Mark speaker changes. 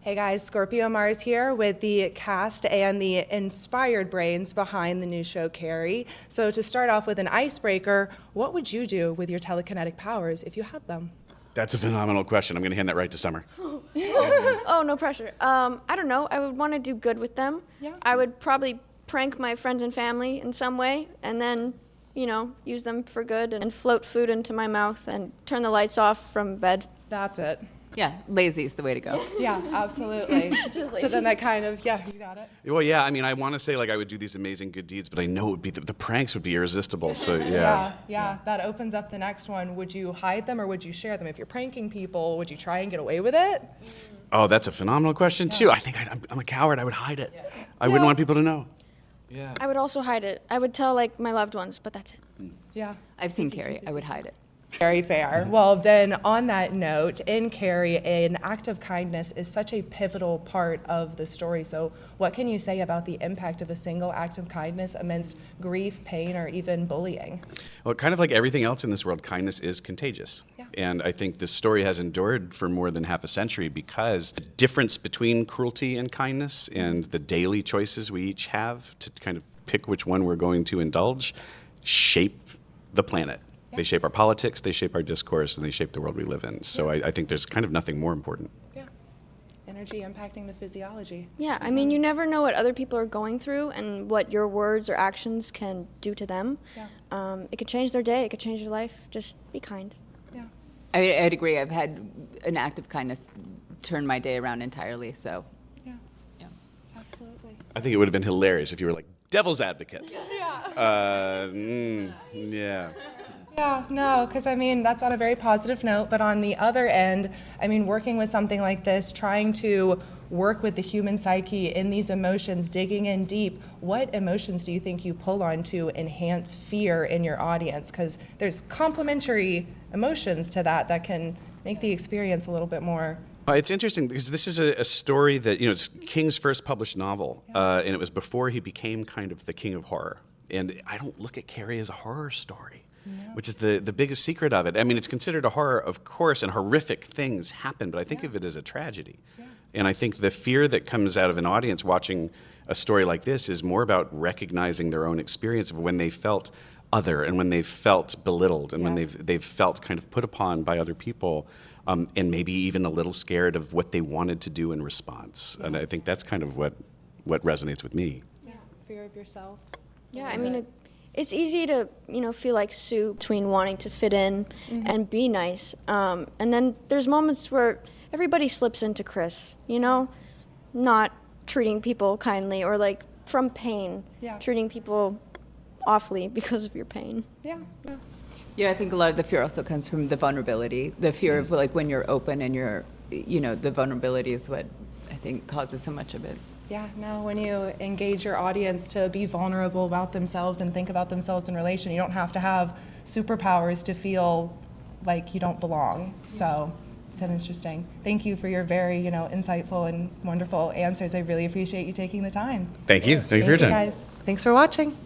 Speaker 1: Hey guys, Scorpio Mars here with the cast and the inspired brains behind the new show, Carrie. So to start off with an icebreaker, what would you do with your telekinetic powers if you had them?
Speaker 2: That's a phenomenal question. I'm going to hand that right to Summer.
Speaker 3: Oh, no pressure. I don't know. I would want to do good with them.
Speaker 1: Yeah.
Speaker 3: I would probably prank my friends and family in some way and then, use them for good and float food into my mouth and turn the lights off from bed.
Speaker 1: That's it.
Speaker 4: Yeah, lazy is the way to go.
Speaker 1: Yeah, absolutely. So then that kind of, yeah, you got it.
Speaker 2: Well, yeah, I mean, I want to say like I would do these amazing good deeds, but I know it would be the pranks would be irresistible. So yeah.
Speaker 1: Yeah, that opens up the next one. Would you hide them or would you share them? If you're pranking people, would you try and get away with it?
Speaker 2: Oh, that's a phenomenal question too. I think I'm a coward. I would hide it. I wouldn't want people to know. Yeah.
Speaker 3: I would also hide it. I would tell, my loved ones, but that's it.
Speaker 1: Yeah.
Speaker 4: I've seen Carrie. I would hide it.
Speaker 1: Very fair. Well, then on that note, in Carrie, an act of kindness is such a pivotal part of the story. So what can you say about the impact of a single act of kindness amidst grief, pain, or even bullying?
Speaker 2: Well, kind of like everything else in this world, kindness is contagious.
Speaker 1: Yeah.
Speaker 2: And I think this story has endured for more than half a century because the difference between cruelty and kindness and the daily choices we each have to kind of pick which one we're going to indulge shape the planet. They shape our politics, they shape our discourse, and they shape the world we live in. So I think there's kind of nothing more important.
Speaker 1: Yeah. Energy impacting the physiology.
Speaker 3: Yeah, I mean, you never know what other people are going through and what your words or actions can do to them.
Speaker 1: Yeah.
Speaker 3: It could change their day, it could change their life. Just be kind.
Speaker 1: Yeah.
Speaker 4: I'd agree. I've had an act of kindness turn my day around entirely. So,
Speaker 1: Yeah.
Speaker 4: yeah.
Speaker 1: Absolutely.
Speaker 2: I think it would have been hilarious if you were like, devil's advocate.
Speaker 1: Yeah.
Speaker 2: Yeah.
Speaker 1: Yeah, no, because I mean, that's on a very positive note, but on the other end, I mean, working with something like this, trying to work with the human psyche in these emotions, digging in deep, what emotions do you think you pull on to enhance fear in your audience? Because there's complementary emotions to that can make the experience a little bit more.
Speaker 2: It's interesting because this is a story that, it's King's first published novel, and it was before he became kind of the king of horror. And I don't look at Carrie as a horror story. No. Which is the biggest secret of it. I mean, it's considered a horror, of course, and horrific things happen, but I think of it as a tragedy. Yeah. And I think the fear that comes out of an audience watching a story like this is more about recognizing their own experience of when they felt other and when they felt belittled and when they've felt kind of put upon by other people, and maybe even a little scared of what they wanted to do in response. Yeah. And I think that's kind of what resonates with me.
Speaker 1: Yeah, fear of yourself.
Speaker 3: Yeah, I mean, it's easy to, feel like Sue between wanting to fit in and be nice. And then there's moments where everybody slips into Chris, not treating people kindly or from pain, treating people awfully because of your pain.
Speaker 1: Yeah.
Speaker 4: Yeah, I think a lot of the fear also comes from the vulnerability. The fear of when you're open and you're, the vulnerability is what I think causes so much of it.
Speaker 1: Yeah, no, when you engage your audience to be vulnerable about themselves and think about themselves in relation, you don't have to have superpowers to feel like you don't belong. So it's interesting. Thank you for your very, insightful and wonderful answers. I really appreciate you taking the time.
Speaker 2: Thank you. Thank you for your time.
Speaker 1: Guys. Thanks for watching.